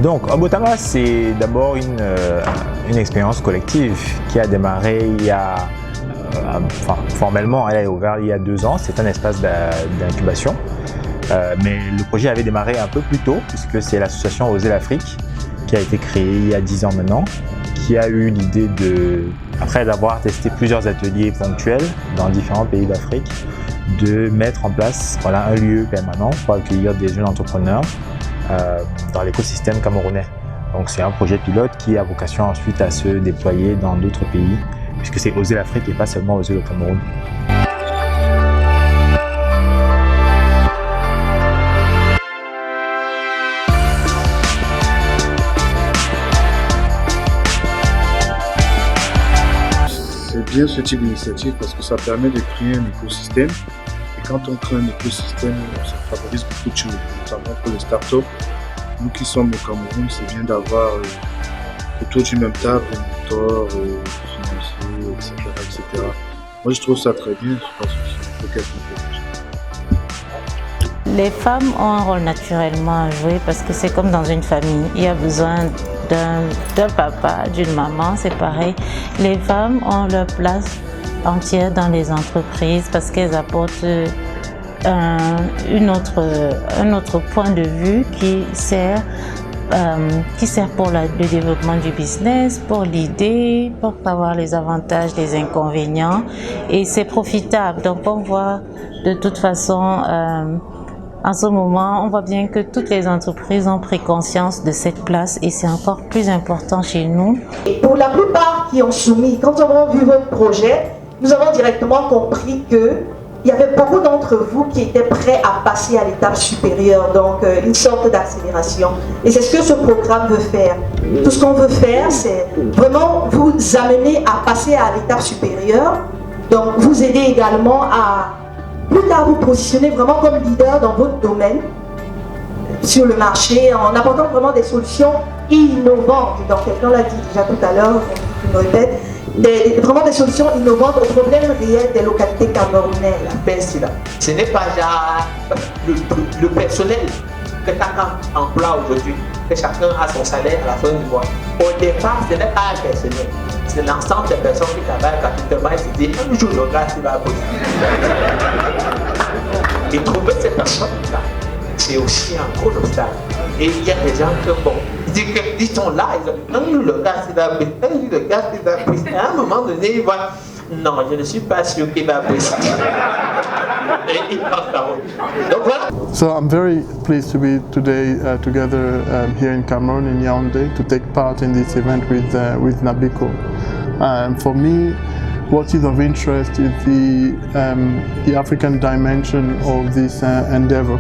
Donc, Obotama, c'est d'abord une expérience collective qui a démarré il y a, formellement, elle a ouvert il y a 2 ans. C'est un espace d'incubation. Mais le projet avait démarré un peu plus tôt, puisque c'est l'association Oser l'Afrique qui a été créée il y a 10 ans maintenant, qui a eu l'idée après d'avoir testé plusieurs ateliers ponctuels dans différents pays d'Afrique, de mettre en place un lieu permanent pour accueillir des jeunes entrepreneurs dans l'écosystème camerounais. Donc c'est un projet pilote qui a vocation ensuite à se déployer dans d'autres pays, puisque c'est Oser l'Afrique et pas seulement Oser le Cameroun. C'est bien ce type d'initiative parce que ça permet de créer un écosystème. Et quand on crée un écosystème, ça favorise beaucoup de choses, notamment pour les startups. Nous qui sommes au Cameroun, c'est bien d'avoir autour du même table des mentors financiers, etc. Moi, je trouve ça très bien. Je pense que c'est quelque chose. Les femmes ont un rôle naturellement à jouer parce que c'est comme dans une famille. Il y a besoin d'un papa, d'une maman, c'est pareil. Les femmes ont leur place entière dans les entreprises parce qu'elles apportent un autre point de vue qui sert pour le développement du business, pour l'idée, pour savoir les avantages, les inconvénients. Et c'est profitable. Donc on voit de toute façon, en ce moment, on voit bien que toutes les entreprises ont pris conscience de cette place et c'est encore plus important chez nous. Et pour la plupart qui ont soumis, quand on a vu votre projet, nous avons directement compris qu'il y avait beaucoup d'entre vous qui étaient prêts à passer à l'étape supérieure, donc une sorte d'accélération. Et c'est ce que ce programme veut faire. Tout ce qu'on veut faire, c'est vraiment vous amener à passer à l'étape supérieure, donc vous aider également à plus tard vous positionner vraiment comme leader dans votre domaine, sur le marché, en apportant vraiment des solutions innovantes. Donc quelqu'un l'a dit déjà tout à l'heure, je me répète, vraiment des solutions innovantes aux problèmes réels des localités camerounaises. Ce n'est pas le personnel que chacun emploie aujourd'hui, que chacun a son salaire à la fin du mois. Au départ, ce n'est pas un personnel, c'est l'ensemble des personnes qui travaillent gratuitement et se disent un jour le gars qui va bosser. Et trouver ces personnes-là, c'est aussi un gros obstacle. Et il y a des gens qui sont là, ils ont un jour le gars qui va bosser, un jour le gars qui va bosser. À un moment donné, ils voient non, je ne suis pas sûr qu'il va bosser. Et ils pensent la route. Donc voilà. So I'm very pleased to be today together here in Cameroon, in Yaoundé, to take part in this event with Nabico. For me, what is of interest is the African dimension of this endeavor.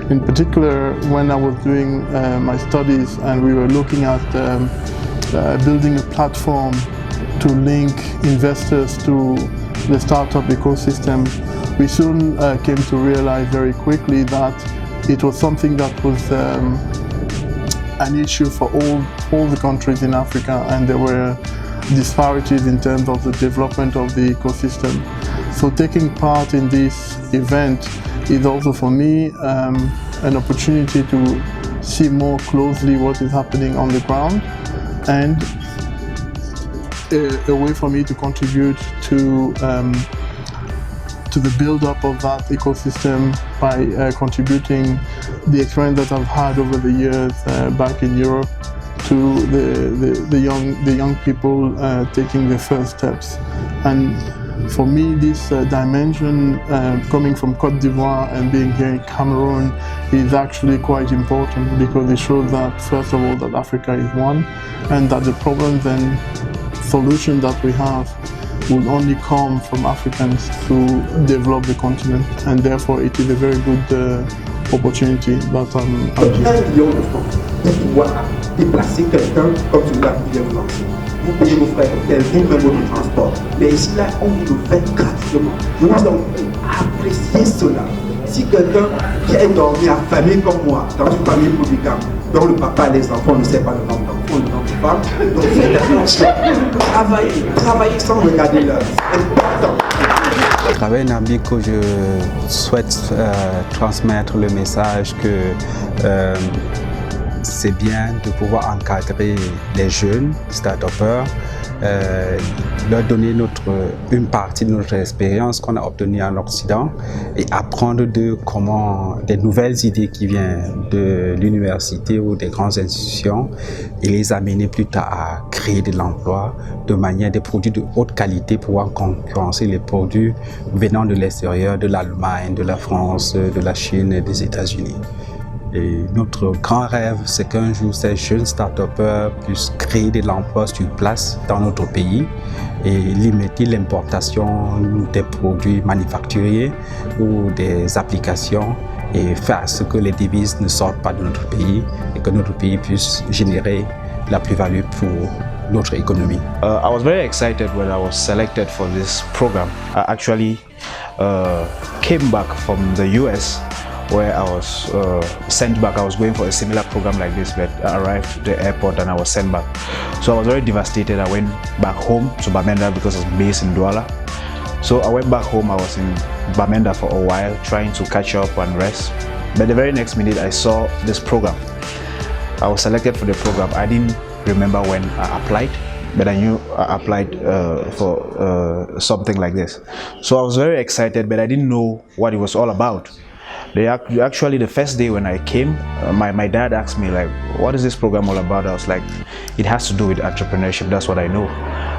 In particular, when I was doing my studies and we were looking at building a platform to link investors to the startup ecosystem, we soon came to realize very quickly that it was something that was an issue for all the countries in Africa, and there were disparities in terms of the development of the ecosystem. So taking part in this event is also for me an opportunity to see more closely what is happening on the ground, and a way for me to contribute to the build-up of that ecosystem by contributing the experience that I've had over the years back in Europe to the young people taking their first steps. And for me, this dimension coming from Côte d'Ivoire and being here in Cameroon is actually quite important, because it shows that, first of all, that Africa is one, and that the problems and solutions that we have will only come from Africans to develop the continent, and therefore it is a very good opportunity that I'm given. 1 million de francs pour pouvoir déplacer quelqu'un comme celui-là qui vient vous lancer. Vous payez vos frais d'hôtel, vous-même votre transport. Mais ici, là, on vous le fait gratuitement. Je vous invite à apprécier cela. Si quelqu'un qui est dormi affamé comme moi, dans une famille polygame, dont le papa et les enfants ne savent pas le nombre d'enfants, le nombre de femmes, donc faites attention. Travaillez sans regarder l'heure. C'est important. À travers Nabico, je souhaite transmettre le message que c'est bien de pouvoir encadrer les jeunes start-upers, leur donner une partie de notre expérience qu'on a obtenue en Occident et apprendre de comment des nouvelles idées qui viennent de l'université ou des grandes institutions et les amener plus tard à créer de l'emploi de manière des produits de haute qualité pour pouvoir concurrencer les produits venant de l'extérieur, de l'Allemagne, de la France, de la Chine et des États-Unis. Et notre grand rêve, c'est qu'un jour, ces jeunes start-upers puissent créer de l'emploi sur place dans notre pays et limiter l'importation des produits manufacturiers ou des applications et faire ce que les devises ne sortent pas de notre pays et que notre pays puisse générer la plus-value pour notre économie. I was very excited when I was selected for this program. I actually came back from the US where I was sent back. I was going for a similar program like this, but I arrived at the airport and I was sent back. So I was very devastated. I went back home to Bamenda because I was based in Douala. So I went back home. I was in Bamenda for a while trying to catch up and rest. But the very next minute I saw this program. I was selected for the program. I didn't remember when I applied, but I knew I applied for something like this. So I was very excited, but I didn't know what it was all about. Actually, the first day when I came, my dad asked me, like, what is this program all about? I was like, it has to do with entrepreneurship, that's what I know.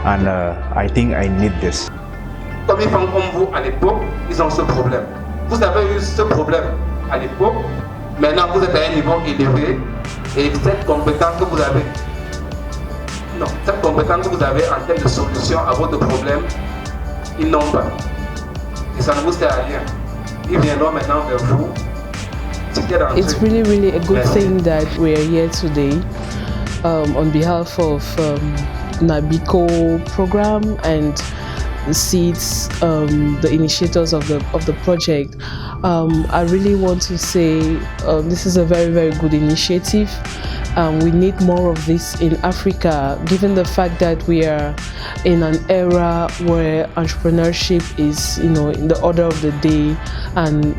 And I think I need this. Comme les femmes comme vous, à l'époque, ils ont ce problème. Vous avez eu ce problème à l'époque, maintenant vous êtes à un niveau élevé, et cette compétence que vous avez, cette compétence que vous avez en termes de solution à votre problème, ils n'ont pas. Et ça ne vous sert à rien. It's really a good thing that we are here today on behalf of NABICO program and SEEDS, the initiators of the project. I really want to say this is a very good initiative. We need more of this in Africa, given the fact that we are in an era where entrepreneurship is, in the order of the day, and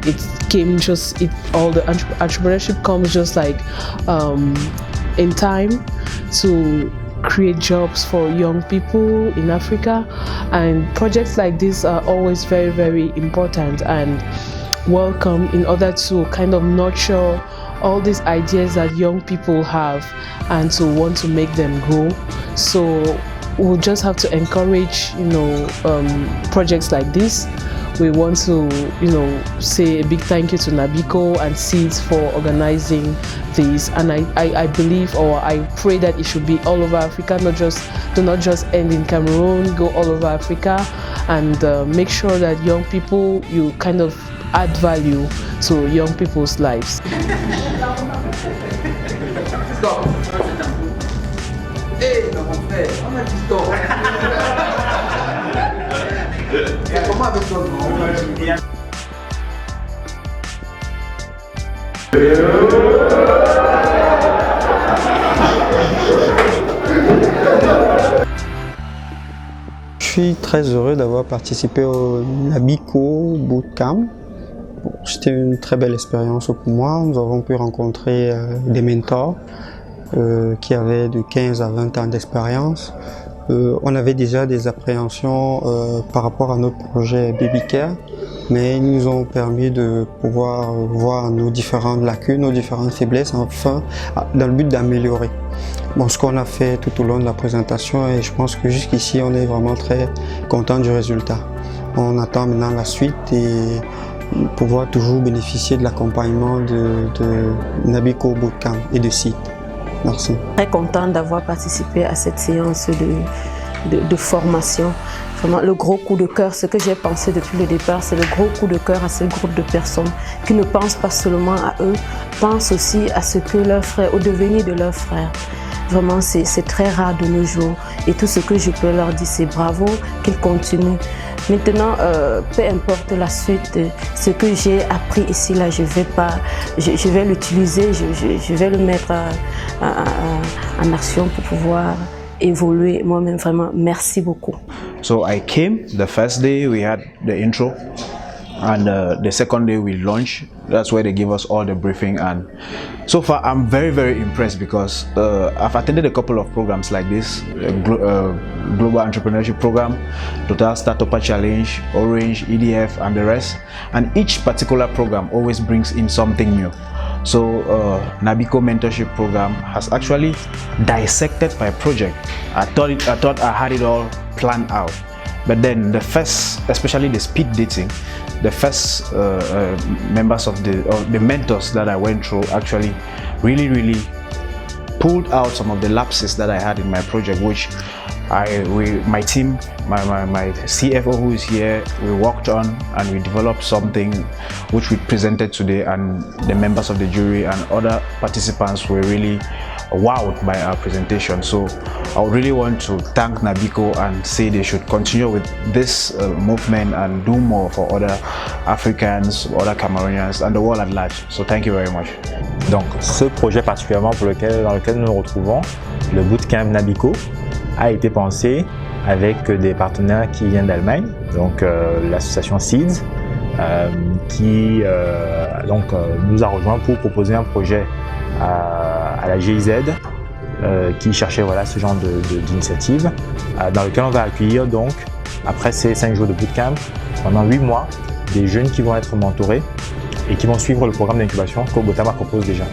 all the entrepreneurship comes just like in time to create jobs for young people in Africa, and projects like this are always very important and welcome in order to kind of nurture all these ideas that young people have and to want to make them grow. So we'll just have to encourage, projects like this. We want to, say a big thank you to NABICO and SEEDS for organizing this. And I believe, or I pray that it should be all over Africa, do not just end in Cameroon, go all over Africa, and make sure that young people, you kind of add value to young people's lives. Je suis très heureux d'avoir participé au NABICO Bootcamp. C'était une très belle expérience pour moi. Nous avons pu rencontrer des mentors qui avaient de 15 à 20 ans d'expérience. On avait déjà des appréhensions par rapport à notre projet BabyCare, mais ils nous ont permis de pouvoir voir nos différentes lacunes, nos différentes faiblesses, enfin, dans le but d'améliorer. Bon, ce qu'on a fait tout au long de la présentation, et je pense que jusqu'ici, on est vraiment très content du résultat. On attend maintenant la suite et pouvoir toujours bénéficier de l'accompagnement de NABICO Bootcamp et de SEEDS. Merci. Très content d'avoir participé à cette séance de formation. Vraiment, le gros coup de cœur, ce que j'ai pensé depuis le départ, c'est le gros coup de cœur à ce groupe de personnes qui ne pensent pas seulement à eux, pensent aussi à ce que leurs frères, au devenir de leurs frères. Vraiment, c'est très rare de nos jours. Et tout ce que je peux leur dire, c'est bravo, qu'ils continuent. Maintenant, peu importe la suite, ce que j'ai appris ici, là, je vais l'utiliser, je vais le mettre en action pour pouvoir évoluer moi-même. Vraiment, merci beaucoup. So I came, the first day we had the intro, and the second day we launched That's where they give us all the briefing, and so far I'm very impressed because I've attended a couple of programs like this, Global Entrepreneurship Program, Total Startup Challenge, Orange, EDF and the rest, and each particular program always brings in something new. So NABICO mentorship program has actually dissected my project. I thought I had it all planned out, but then the first, especially the speed dating, the first members of the mentors that I went through actually really pulled out some of the lapses that I had in my project, which my team, my CFO who is here, we worked on and we developed something which we presented today, and the members of the jury and other participants were really wowed by our presentation. So I would really want to thank NABICO and say they should continue with this movement and do more for other Africans, other Cameroonians and the world at large. So thank you very much. Donc ce projet particulièrement dans lequel nous nous retrouvons, le Bootcamp NABICO, a été pensé avec des partenaires qui viennent d'Allemagne, donc l'association SEEDS, qui nous a rejoint pour proposer un projet à la GIZ qui cherchait ce genre d'initiative, dans lequel on va accueillir donc, après ces 5 jours de bootcamp, pendant 8 mois, des jeunes qui vont être mentorés et qui vont suivre le programme d'incubation qu'Obotama propose déjà.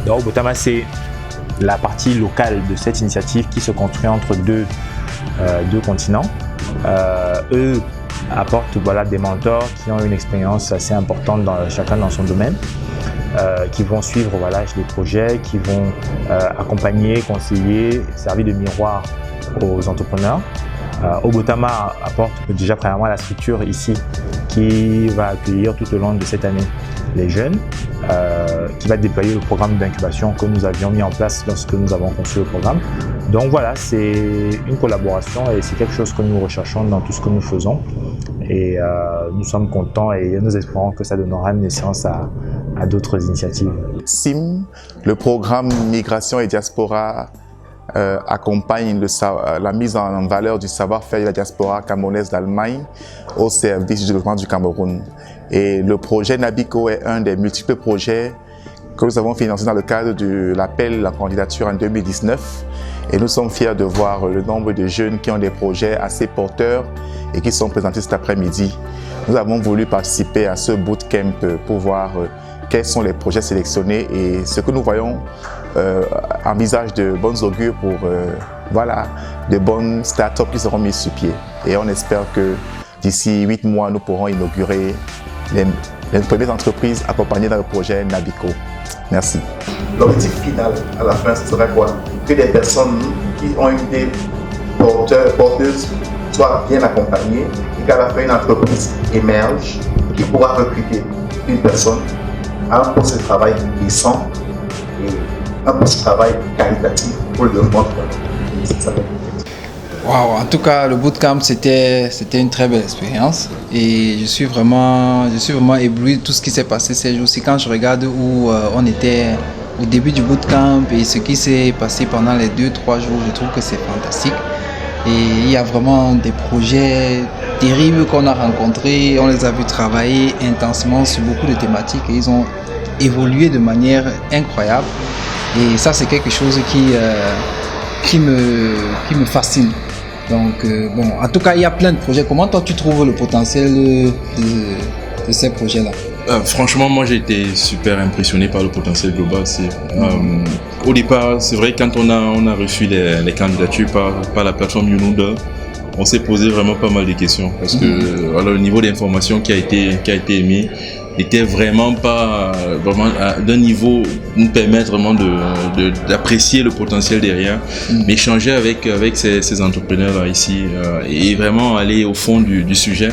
Donc Obotama, c'est la partie locale de cette initiative qui se construit entre deux continents. Eux apportent des mentors qui ont une expérience assez importante chacun dans son domaine, qui vont suivre les projets, qui vont accompagner, conseiller, servir de miroir aux entrepreneurs. Obotama apporte déjà premièrement la structure ici qui va accueillir tout au long de cette année les jeunes, qui va déployer le programme d'incubation que nous avions mis en place lorsque nous avons conçu le programme. Donc voilà, c'est une collaboration et c'est quelque chose que nous recherchons dans tout ce que nous faisons. Et nous sommes contents et nous espérons que ça donnera naissance à d'autres initiatives. SIM, le programme Migration et Diaspora, accompagne la mise en valeur du savoir-faire de la diaspora camerounaise d'Allemagne au service du développement du Cameroun. Et le projet NABICO est un des multiples projets que nous avons financés dans le cadre de l'appel à la candidature en 2019. Et nous sommes fiers de voir le nombre de jeunes qui ont des projets assez porteurs et qui sont présentés cet après-midi. Nous avons voulu participer à ce bootcamp pour voir quels sont les projets sélectionnés et ce que nous voyons envisage de bonnes augures pour de bonnes startups qui seront mises sur pied. Et on espère que d'ici 8 mois, nous pourrons inaugurer les premières entreprises accompagnées dans le projet NABICO. Merci. L'objectif final à la fin, ce sera quoi? Que des personnes qui ont une idée porteuse soient bien accompagnées et qu'à la fin, une entreprise émerge qui pourra recruter une personne à un poste de travail décent et un poste de travail qualitatif pour le développement de l'entreprise. Wow, en tout cas, le bootcamp, c'était une très belle expérience et je suis vraiment ébloui de tout ce qui s'est passé ces jours-ci. Quand je regarde où on était au début du bootcamp et ce qui s'est passé pendant les 2-3 jours, je trouve que c'est fantastique. Et il y a vraiment des projets terribles qu'on a rencontrés, on les a vus travailler intensément sur beaucoup de thématiques et ils ont évolué de manière incroyable. Et ça, c'est quelque chose qui me fascine. Donc, en tout cas, il y a plein de projets. Comment toi, tu trouves le potentiel de ces projets-là? Franchement, moi, j'ai été super impressionné par le potentiel global. Au départ, c'est vrai, quand on a reçu les candidatures par la plateforme YouNoodle, on s'est posé vraiment pas mal de questions parce que le niveau d'information qui a été émis n'était vraiment pas d'un niveau nous permettre vraiment d'apprécier le potentiel derrière, mais échanger avec ces entrepreneurs-là ici et vraiment aller au fond du sujet,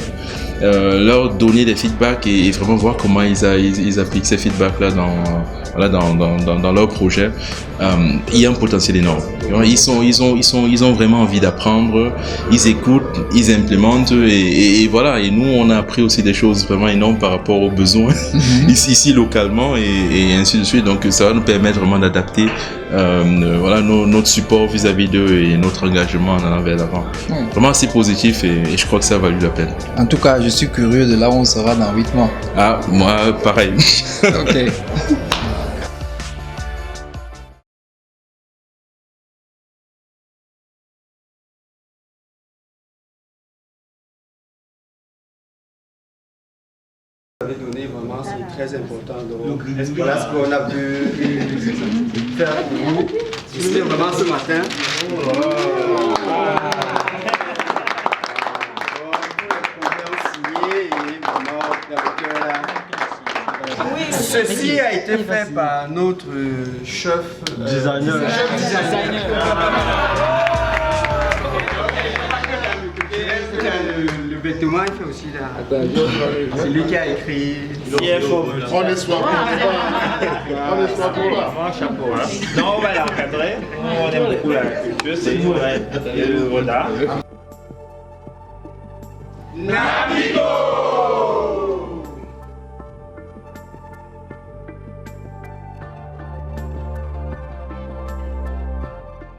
leur donner des feedbacks et vraiment voir comment ils appliquent ces feedbacks-là dans leur projet. Il y a un potentiel énorme. Ils ont vraiment envie d'apprendre, ils écoutent, ils implémentent et voilà. Et nous, on a appris aussi des choses vraiment énormes par rapport aux besoins ici localement et ainsi de suite. Donc ça va nous permettre vraiment d'adapter voilà, notre support vis-à-vis d'eux et notre engagement en allant vers l'avant. Vraiment assez positif et je crois que ça a valu la peine. En tout cas, je suis curieux de là où on sera dans 8 mois. Ah, moi, pareil. Ok. Donné, vraiment, c'est très important. Donc, voilà ce qu'on a pu faire pour vous. C'était vraiment ce matin. Ceci a été fait par notre chef designer. Le vêtement, il fait aussi là. C'est lui qui a écrit. On est soit on est soit Vraiment chapeau. Non, on va l'encadrer. On aime beaucoup la culture, c'est le retard. Nabico!